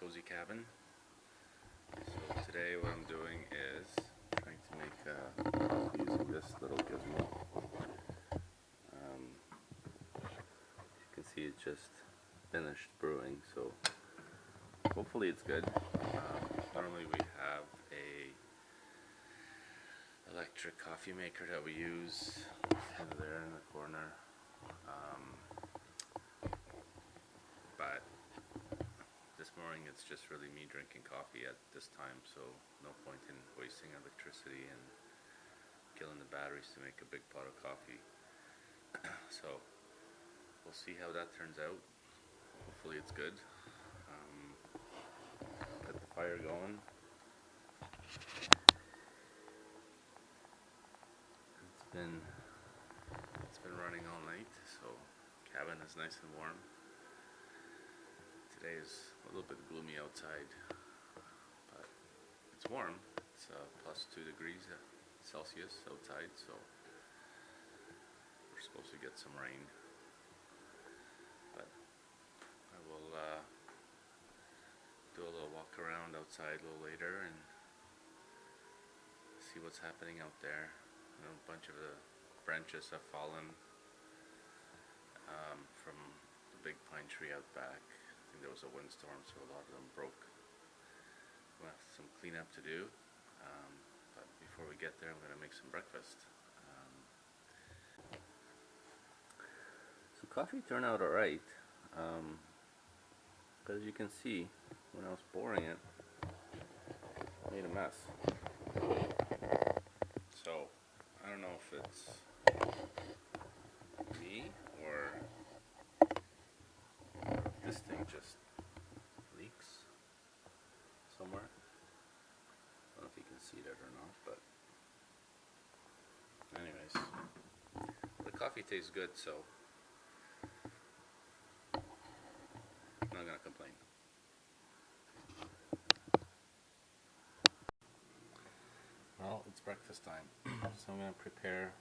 Kozicabin. So today what I'm doing is trying to make coffee using this little gizmo. You can see it just finished brewing, so hopefully it's good. Normally we have a electric coffee maker that we use kind of there in the corner, but this morning it's just really me drinking coffee at this time, so no point in wasting electricity and killing the batteries to make a big pot of coffee. So we'll see how that turns out. Hopefully it's good. Get the fire going. It's been running all night, so cabin is nice and warm. Today is a little bit gloomy outside, but it's warm. It's plus 2 degrees Celsius outside, so we're supposed to get some rain. But I will do a little walk around outside a little later and see what's happening out there. A bunch of the branches have fallen from the big pine tree out back. I think there was a windstorm, so a lot of them broke. We'll have some cleanup to do, but before we get there I'm going to make some breakfast. So coffee turned out alright, but as you can see, when I was pouring it, I made a mess. So I don't know if it's me or this thing just leaks somewhere. I don't know if you can see that or not, but anyways, the coffee tastes good, so I'm not gonna complain. Well, it's breakfast time, so I'm gonna prepare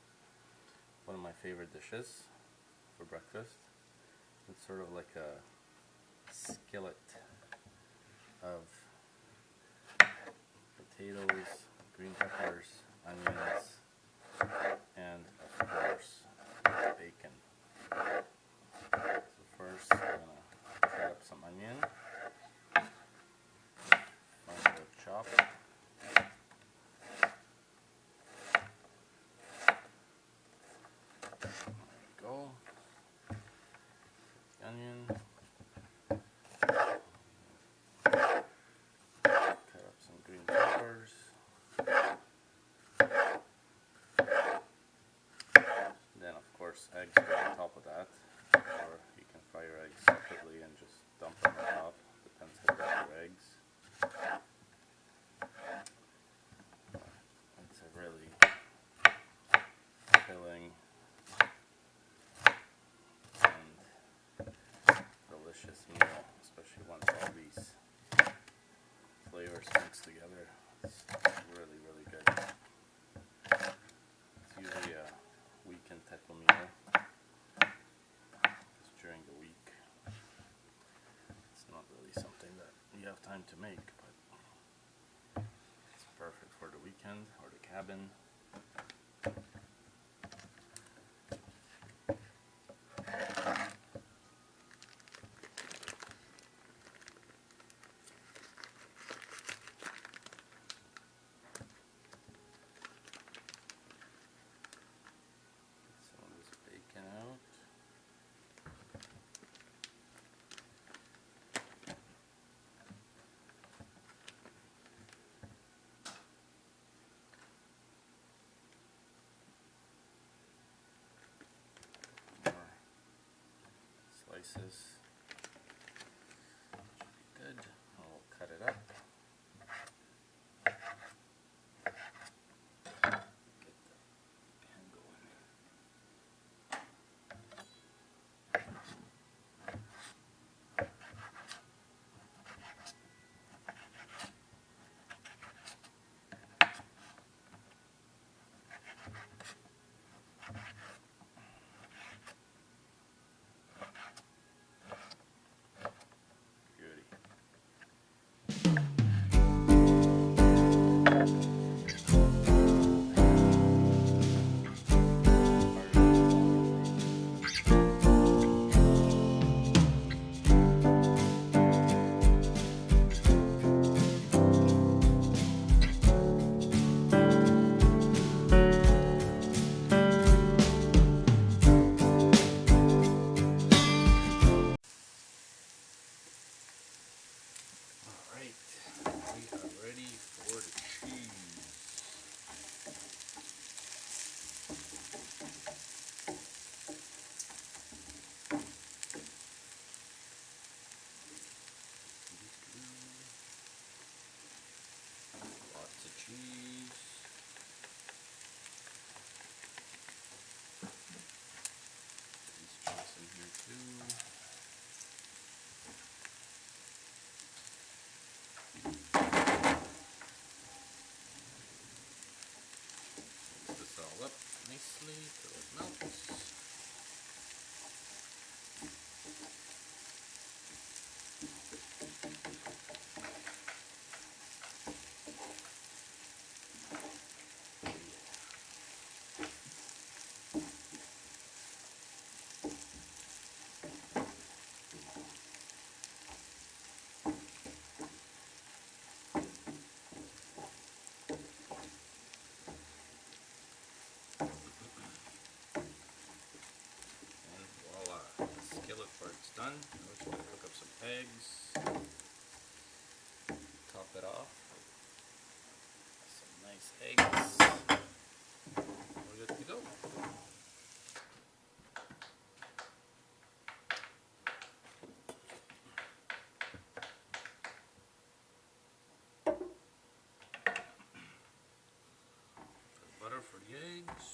one of my favorite dishes for breakfast. It's sort of like a skillet of potatoes, green peppers, onions, and of course bacon. So first I'm gonna cut up some onion, fine little chop. Go. Onion. Cut up some green peppers. Then of course eggs go on top of that. Or you can fry your eggs separately and just dump them on top. Depends how you got your eggs. It's a really filling delicious meal, especially once all these flavors mix together. It's really, really good. It's usually a weekend type of meal. It's during the week. It's not really something that you have time to make, but it's perfect for the weekend or the cabin. Out. More slices. Should be good. I'll cut it up. ready for the cheese. Lots of cheese. These chunks in here too. Mix this all up nicely till it melts. Skillet part's done. Now we're just going to cook up some eggs, top it off, some nice eggs. We're good to go. Butter for the eggs.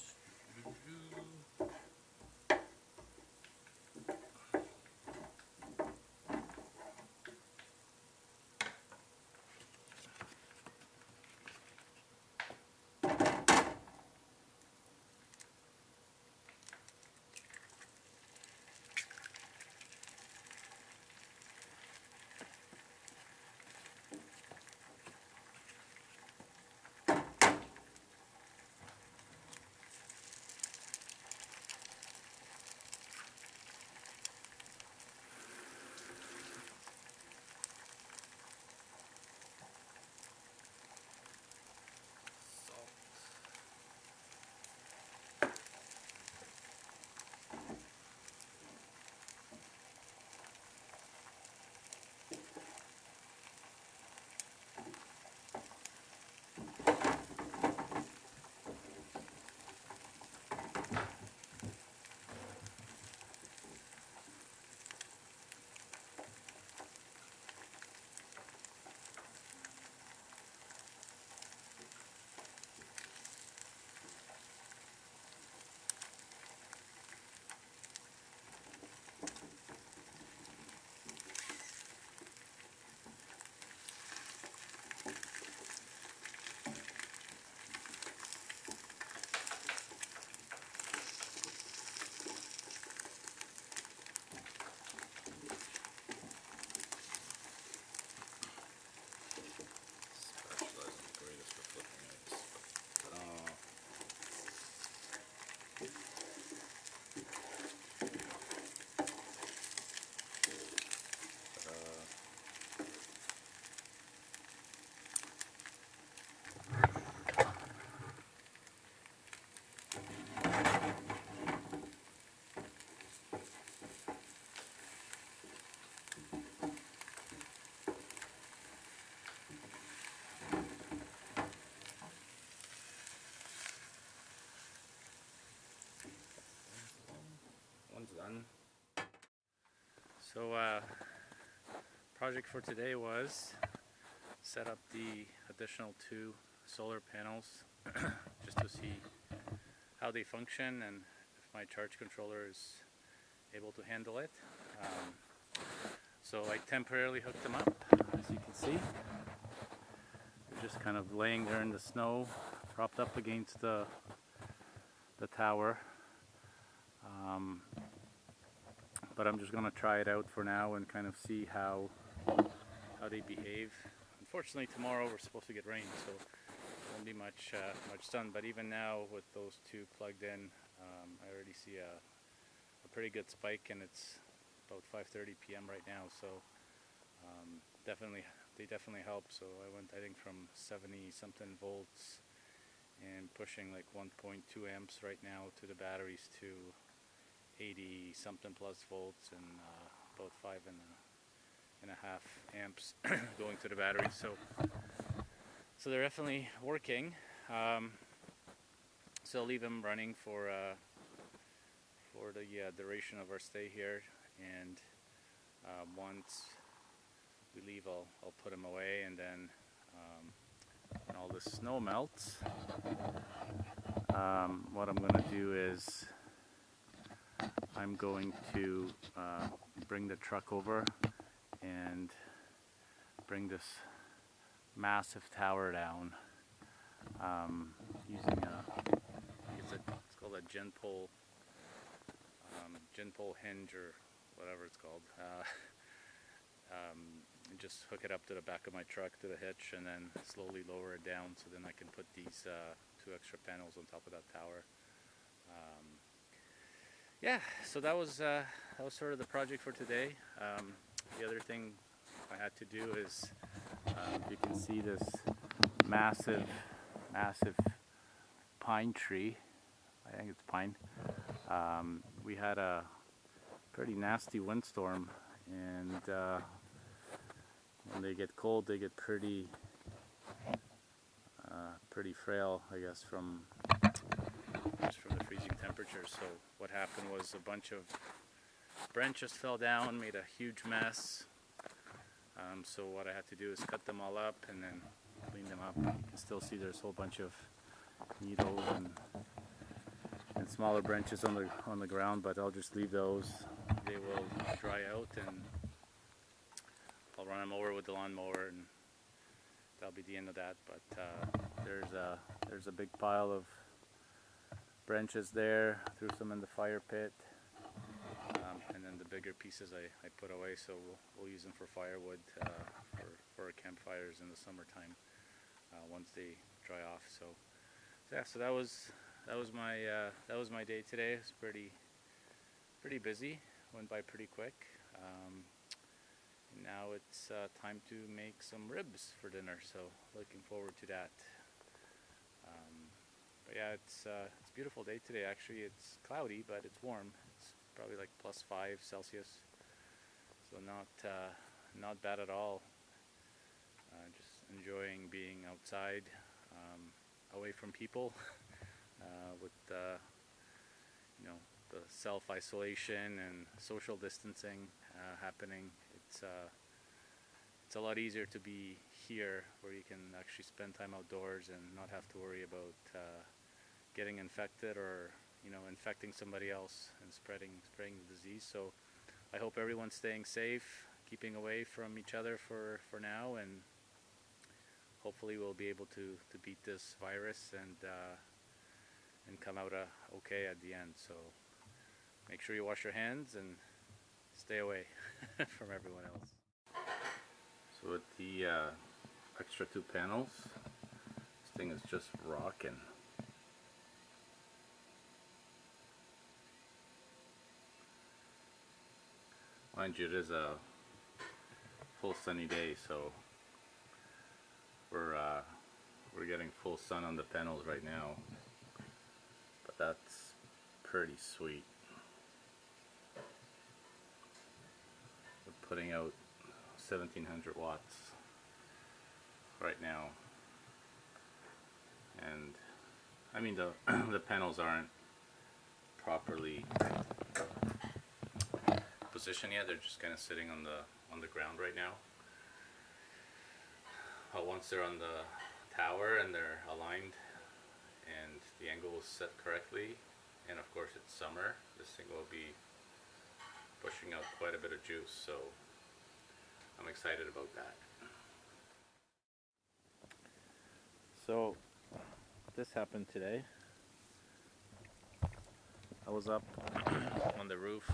Done. So project for today was set up the additional 2 solar panels just to see how they function and if my charge controller is able to handle it. So I temporarily hooked them up, as you can see. They're just kind of laying there in the snow, propped up against the tower. But I'm just going to try it out for now and kind of see how they behave. Unfortunately, tomorrow we're supposed to get rain, so there won't be much sun. But even now, with those 2 plugged in, I already see a pretty good spike, and it's about 5:30 p.m. right now. So they definitely help. So I went, I think, from 70 something volts and pushing like 1.2 amps right now to the batteries to 80 something plus volts and about 5.5 amps going to the battery. So So they're definitely working. So I'll leave them running for the duration of our stay here, and once we leave, I'll put them away, and then when all the snow melts, what I'm going to do is I'm going to bring the truck over and bring this massive tower down using it's called a gin pole hinge, or whatever it's called. And just hook it up to the back of my truck to the hitch, and then slowly lower it down, so then I can put these 2 extra panels on top of that tower. Yeah, so that was sort of the project for today. The other thing I had to do is, you can see this massive pine tree. I think it's pine. We had a pretty nasty windstorm, and when they get cold, they get pretty frail, I guess, from the freezing temperatures. So what happened was a bunch of branches fell down, made a huge mess. So what I had to do is cut them all up and then clean them up. You can still see there's a whole bunch of needles and smaller branches on the ground, but I'll just leave those. They will dry out, and I'll run them over with the lawnmower, and that'll be the end of that. But there's a big pile of branches there. Threw some in the fire pit, and then the bigger pieces I put away, so we'll use them for firewood for our campfires in the summertime once they dry off. So yeah, so that was my day today. It was pretty busy. Went by pretty quick. And now it's time to make some ribs for dinner, so looking forward to that. But yeah, it's a beautiful day today. Actually, it's cloudy, but it's warm. It's probably like +5 Celsius, so not bad at all. Just enjoying being outside, away from people, with the self-isolation and social distancing happening. It's a lot easier to be here, where you can actually spend time outdoors and not have to worry about getting infected, or infecting somebody else and spreading the disease. So I hope everyone's staying safe, keeping away from each other for now, and hopefully we'll be able to beat this virus and come out okay at the end. So make sure you wash your hands and stay away from everyone else. So with the extra 2 panels, this thing is just rocking. Mind you, it is a full sunny day, so we're getting full sun on the panels right now, but that's pretty sweet. We're putting out 1700 watts right now, and I mean the panels aren't properly positioned yet. They're just kind of sitting on the ground right now. Once they're on the tower and they're aligned and the angle is set correctly, and of course it's summer, this thing will be pushing out quite a bit of juice, so I'm excited about that. So this happened today. I was up on the roof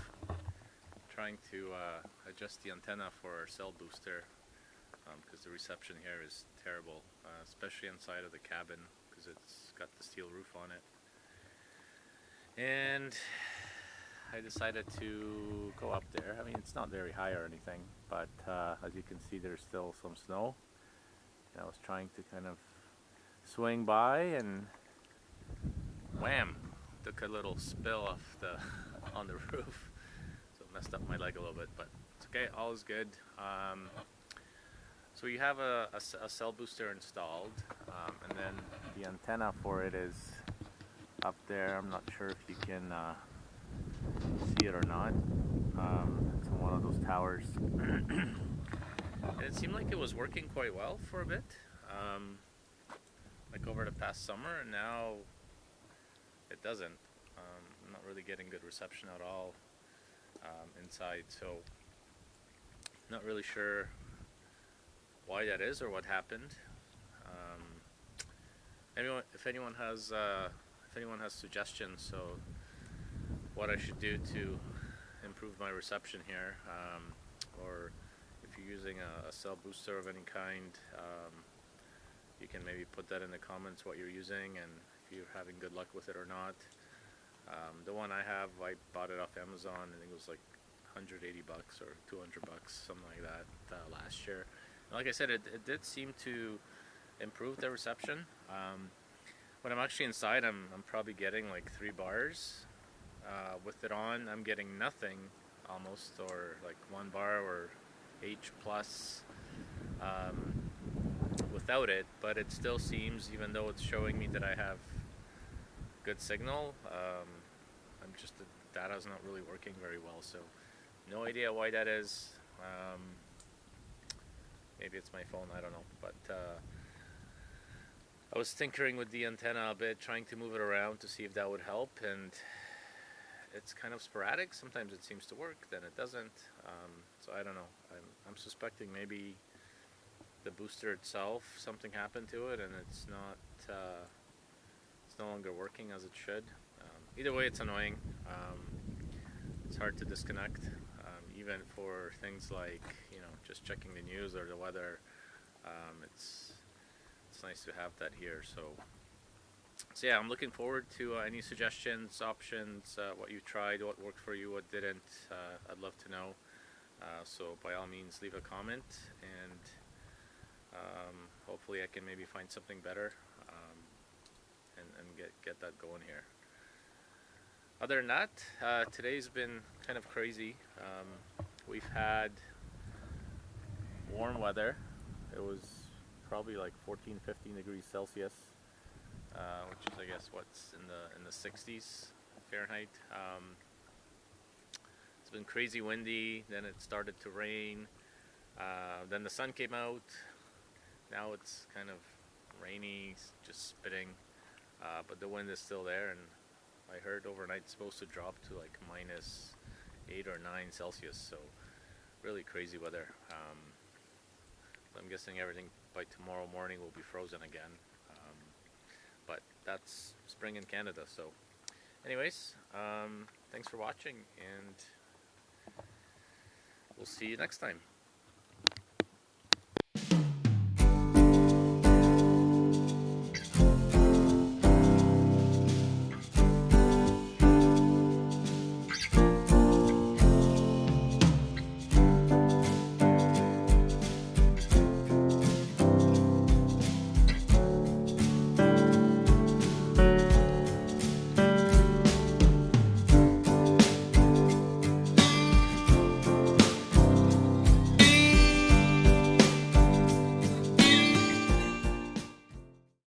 trying to adjust the antenna for our cell booster, because the reception here is terrible, especially inside of the cabin, because it's got the steel roof on it. And I decided to go up there. I mean, it's not very high or anything, but as you can see, there's still some snow. And I was trying to kind of swing by, and wham! Took a little spill off on the roof, so it messed up my leg a little bit, but it's okay. All is good. So you have a cell booster installed, and then the antenna for it is up there. I'm not sure if you can see it or not. It's on one of those towers. And it seemed like it was working quite well for a bit, like over the past summer, and now it doesn't. I'm not really getting good reception at all inside, so not really sure why that is or what happened. If anyone has suggestions, so what I should do to improve my reception here, or if you're using a cell booster of any kind, you can maybe put that in the comments what you're using and if you're having good luck with it or not. The one I have, I bought it off Amazon. I think it was like $180 or $200, something like that, last year. And like I said, it did seem to improve the reception. When I'm actually inside, I'm probably getting like 3 bars. With it on, I'm getting nothing almost, or like 1 bar or H plus without it. But it still seems, even though it's showing me that I have good signal, the data's not really working very well. So no idea why that is. Maybe it's my phone, I don't know. But I was tinkering with the antenna a bit, trying to move it around to see if that would help, and it's kind of sporadic. Sometimes it seems to work, then it doesn't. So I don't know. I'm suspecting maybe the booster itself, something happened to it, and it's no longer working as it should. Either way, it's annoying. It's hard to disconnect, even for things like, just checking the news or the weather. It's nice to have that here. So yeah, I'm looking forward to any suggestions, options, what you tried, what worked for you, what didn't. I'd love to know. So by all means, leave a comment, and hopefully I can maybe find something better and get that going here. Other than that, today's been kind of crazy. We've had warm weather. It was probably like 14, 15 degrees Celsius, which is, I guess, what's in the 60s Fahrenheit. It's been crazy windy. Then it started to rain. Then the sun came out. Now it's kind of rainy, just spitting, but the wind is still there. And I heard overnight it's supposed to drop to like minus 8 or 9 Celsius. So really crazy weather. I'm guessing everything by tomorrow morning will be frozen again. But that's spring in Canada. So anyways, thanks for watching, and we'll see you next time.